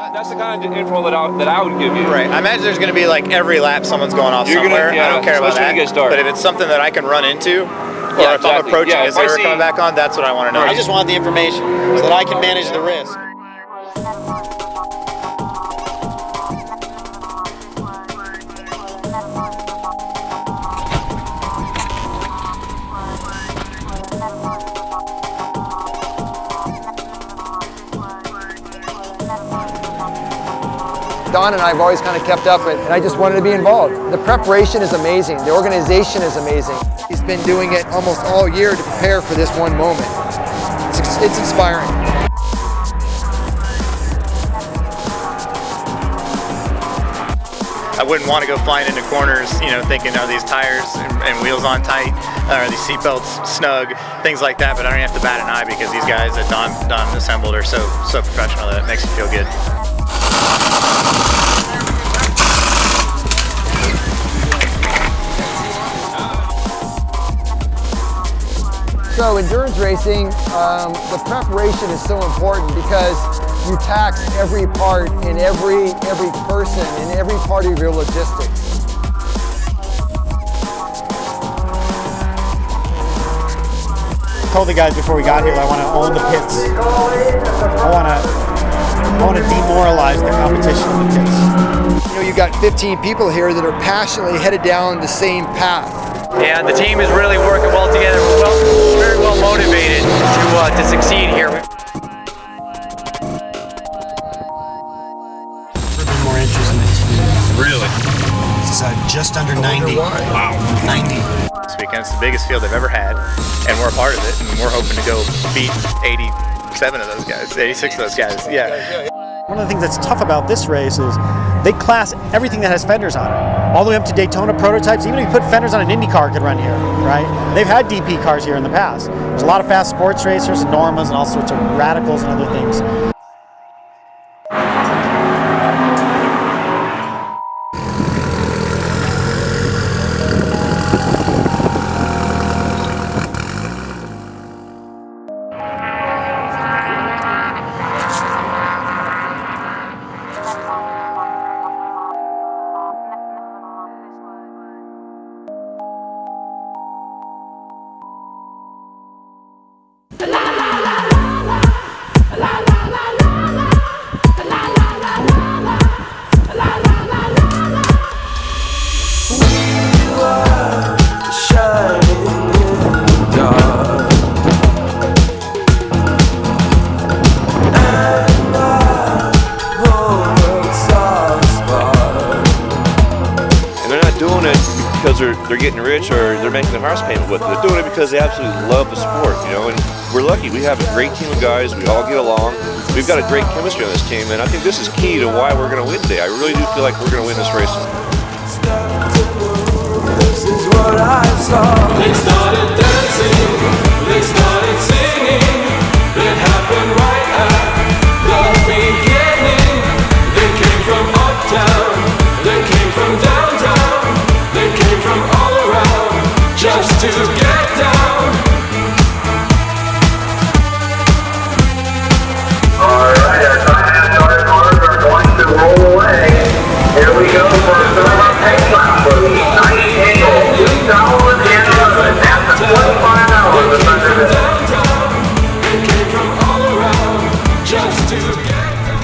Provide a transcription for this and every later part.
That's the kind of info that I would give you. Right. I imagine there's going to be like every lap someone's going off somewhere. I don't care about that. But if it's something that I can run into, or if I'm approaching a zero coming back on, that's what I want to know. I just want the information so that I can manage the risk. Don and I have always kind of kept up it, and I just wanted to be involved. The preparation is amazing. The organization is amazing. He's been doing it almost all year to prepare for this one moment. It's inspiring. I wouldn't want to go flying into corners, thinking, are these tires and wheels on tight? Are these seatbelts snug? Things like that, but I don't have to bat an eye because these guys that Don assembled are so professional that it makes you feel good. So endurance racing, the preparation is so important because you tax every part and every person and every part of your logistics. I told the guys before we got here that I want to own the pits. I want to demoralize the competition in the pits. You've got 15 people here that are passionately headed down the same path. And the team is really working well together. We're very well motivated to succeed here. More inches in this field. Really? This is just under 90. Wow. 90. This weekend, it's the biggest field they've ever had, and we're a part of it, and we're hoping to go beat 87 of those guys, 86 of those guys, yeah. One of the things that's tough about this race is they class everything that has fenders on it. All the way up to Daytona prototypes. Even if you put fenders on an Indy car, it could run here, right? They've had DP cars here in the past. There's a lot of fast sports racers, Normas, and all sorts of radicals and other things. Because they're getting rich or they're making a house payment with it. They're doing it because they absolutely love the sport, and we're lucky. We have a great team of guys. We all get along. We've got a great chemistry on this team, and I think this is key to why we're going to win today. I really do feel like we're going to win this race. This is what I saw. They started dancing, they started singing. It happened right at the beginning. They came from uptown, they came from downtown. They came from all around just to get down. Alright, our time and starting cars are going to roll away. Here we go for a third pace lap for the 9th annual 2011 at the 25 hours of Thunderhill. They came from all around just to get down.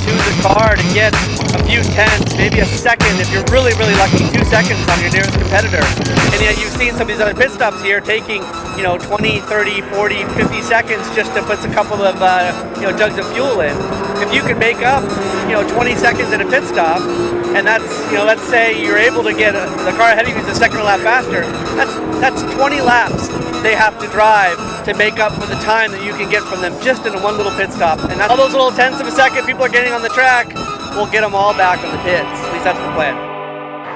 to the car to get a few tenths, maybe a second, if you're really, really lucky, 2 seconds on your nearest competitor. And yet you've seen some of these other pit stops here taking, 20, 30, 40, 50 seconds just to put a couple of, jugs of fuel in. If you can make up, 20 seconds at a pit stop, and that's, let's say you're able to get the car ahead of you is a second or lap faster, that's 20 laps they have to drive to make up for the time that you can get from them just in one little pit stop. And all those little tenths of a second people are getting on the track, we'll get them all back on the pits. At least that's the plan.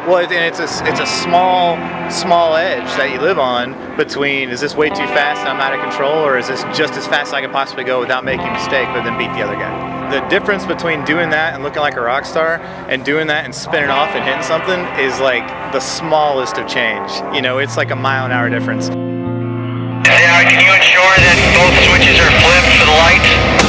Well, and it's a small edge that you live on between, is this way too fast and I'm out of control, or is this just as fast as I can possibly go without making a mistake but then beat the other guy? The difference between doing that and looking like a rock star and doing that and spinning off and hitting something is like the smallest of change. It's like a mile-an-hour difference. Yeah, can you ensure that both switches are flipped for the lights?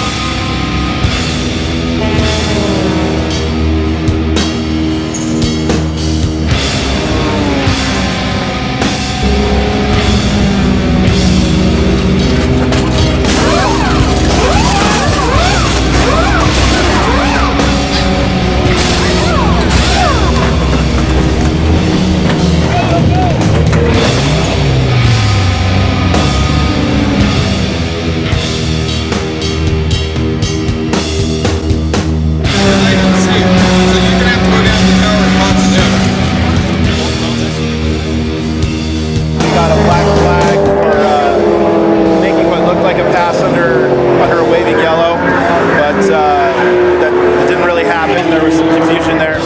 Got a black flag for making what looked like a pass under a waving yellow, but that didn't really happen. There was some confusion there.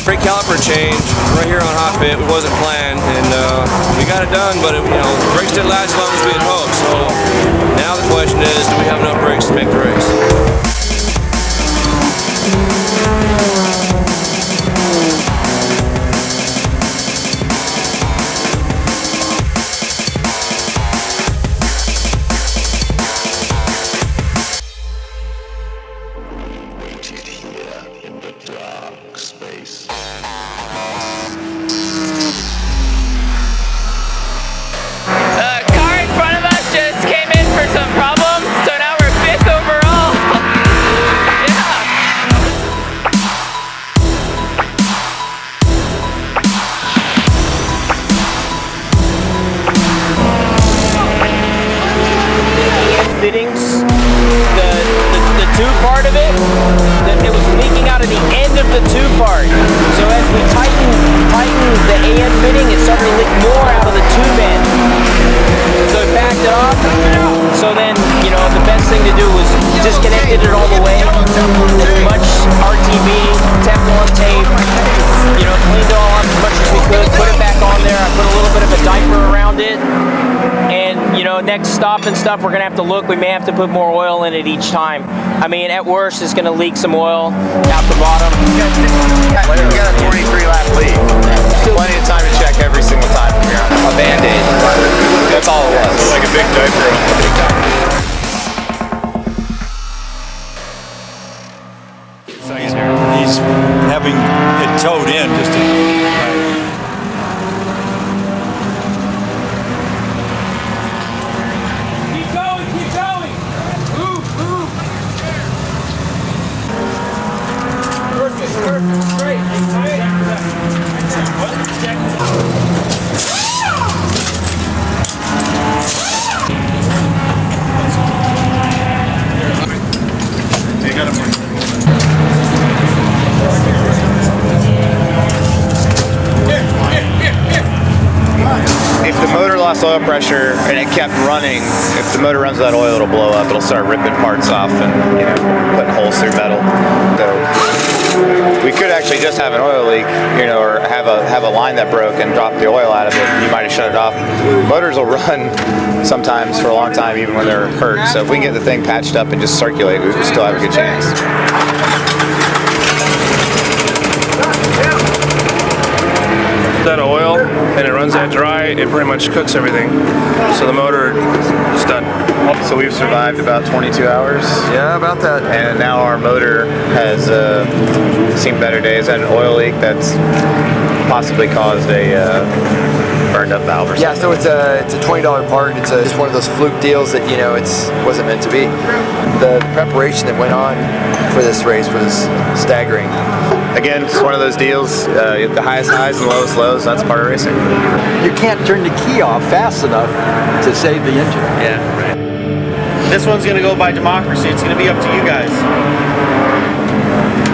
Brake caliper change right here on hot pit. It wasn't planned, and we got it done, but the brakes didn't last as long as we had hoped. So now the question is, do we have enough brakes to make the race? Fittings, the tube part of it, that it was leaking out of the end of the tube part. So as we tighten the AM fitting, it started to leak more out of the tube end. So it backed it off. So then, the best thing to do was disconnected it all the way. As much RTB, Teflon tape, cleaned it all up as much as we could, put it back on there. I put a little bit of a diaper around it. And, next stop and stuff, we're going to have to look. We may have to put more oil in it each time. I mean, at worst, it's going to leak some oil out the bottom. You got a 43 lap lead. Plenty of time to check every single time from here on. A Band-Aid. That's all it was. Like a big diaper. He's having it towed in just to... If the motor lost oil pressure and it kept running, if the motor runs without oil, it'll blow up. It'll start ripping parts off and putting holes through metal. So we could actually just have an oil leak, or have a line that broke and drop the oil out of it. You might have shut it off. Motors will run sometimes for a long time, even when they're hurt. So if we can get the thing patched up and just circulate, we still have a good chance. That oil and it runs that dry, it pretty much cooks everything. So the motor is done. So we've survived about 22 hours. Yeah, about that. And now our motor has seen better days. Had an oil leak that's possibly caused a burned up valve or something. Yeah, so it's a $20 part. It's just one of those fluke deals that, you know, it wasn't meant to be. The preparation that went on for this race was staggering. Again, it's one of those deals, the highest highs and lowest lows, that's part of racing. You can't turn the key off fast enough to save the engine. Yeah, right. This one's going to go by democracy. It's going to be up to you guys.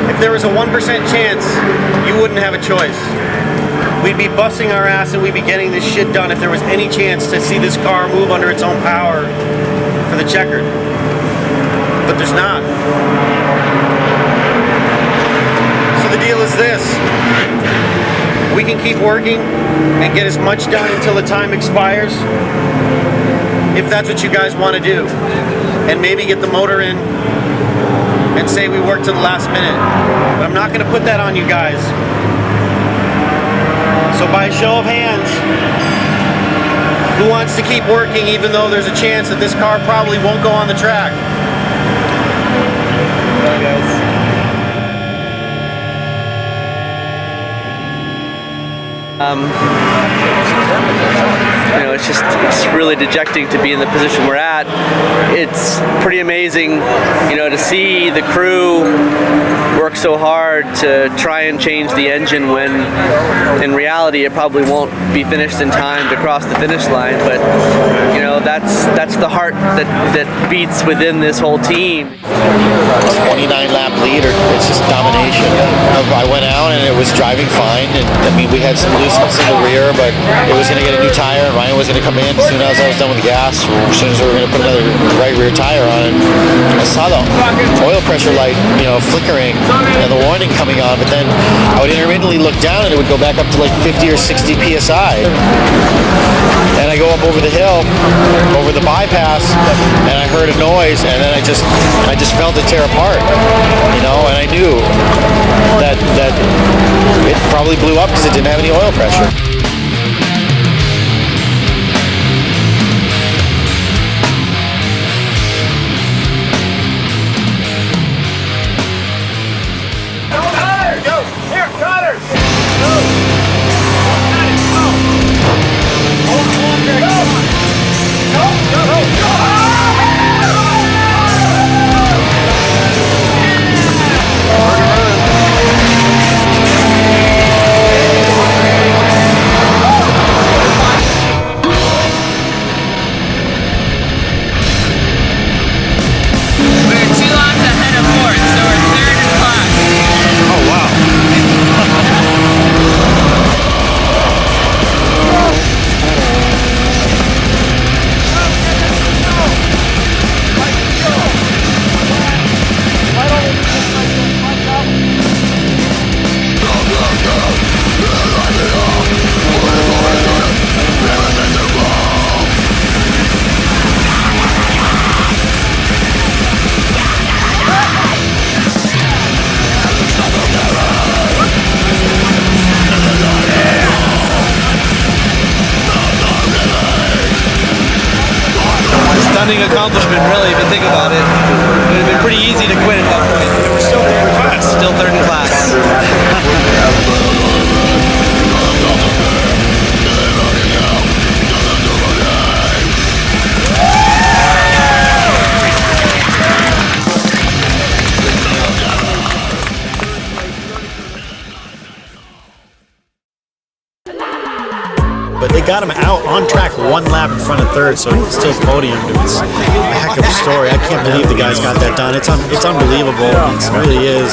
If there was a 1% chance, you wouldn't have a choice. We'd be busting our ass and we'd be getting this shit done if there was any chance to see this car move under its own power for the checkered. But there's not. So the deal is this. We can keep working and get as much done until the time expires, if that's what you guys want to do. And maybe get the motor in and say we worked to the last minute. But I'm not going to put that on you guys. So by a show of hands, who wants to keep working even though there's a chance that this car probably won't go on the track? Bye guys. You know, it's really dejecting to be in the position we're at. It's pretty amazing, you know, to see the crew work so hard to try and change the engine when in reality it probably won't be finished in time to cross the finish line. But you know, that's the heart that beats within this whole team. 29 lap lead, or it's just domination. I went out and it was driving fine, and I mean we had some looseness in the rear, but it was going to get a new tire, and Ryan was going to come in as soon as I was done with the gas, as soon as we were going to put another right rear tire on. And I saw the oil pressure light, you know, flickering and the warning coming on, but then I would intermittently look down and it would go back up to like 50 or 60 psi. And I go up over the hill, over the bypass, and I heard a noise, and then I just felt it tear apart, you know, and I knew that it probably blew up because it didn't have any oil pressure. Stunning accomplishment, really, if you think about it. It would have been pretty easy to quit at that point. We're still third in class. Still third in class. But they got him out on track 1 lap in front of third, so he still podiumed. It was a heck of a story. I can't believe the guys got that done. It's unbelievable. It really is.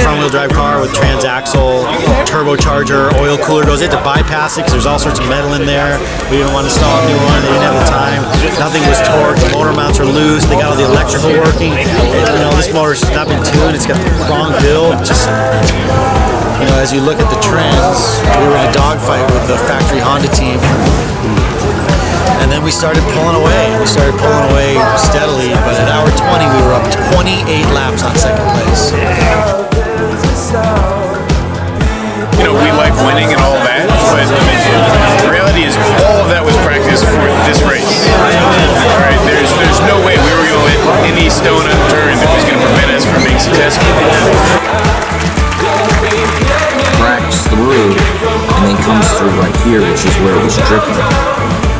Front-wheel drive car with transaxle, turbocharger, oil cooler goes into bypass it because there's all sorts of metal in there. We didn't want to install a new one. They didn't have the time. Nothing was torqued. The motor mounts are loose. They got all the electrical working. You know, this motor's not been tuned. It's got the wrong build. Just, you know, as you look at the trends, we were in a dogfight with the factory Honda team. And then we started pulling away. We started pulling away steadily, but at hour 20, we were up 28 laps on second place. You know, we like winning and all that, but I mean, the reality is all of that was practice for this race. All right, there's no way we were going to let any stone unturned that was going to prevent us from being successful. Cracks through and then comes through right here, which is where it was dripping.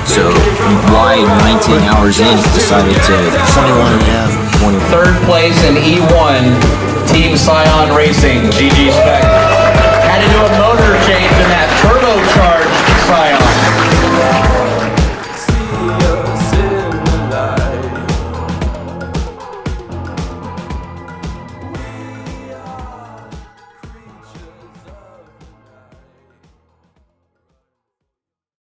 So why 19 hours in decided to 21, yeah. 20. Third place in E1, Team Scion Racing, GG Spec. Had to do a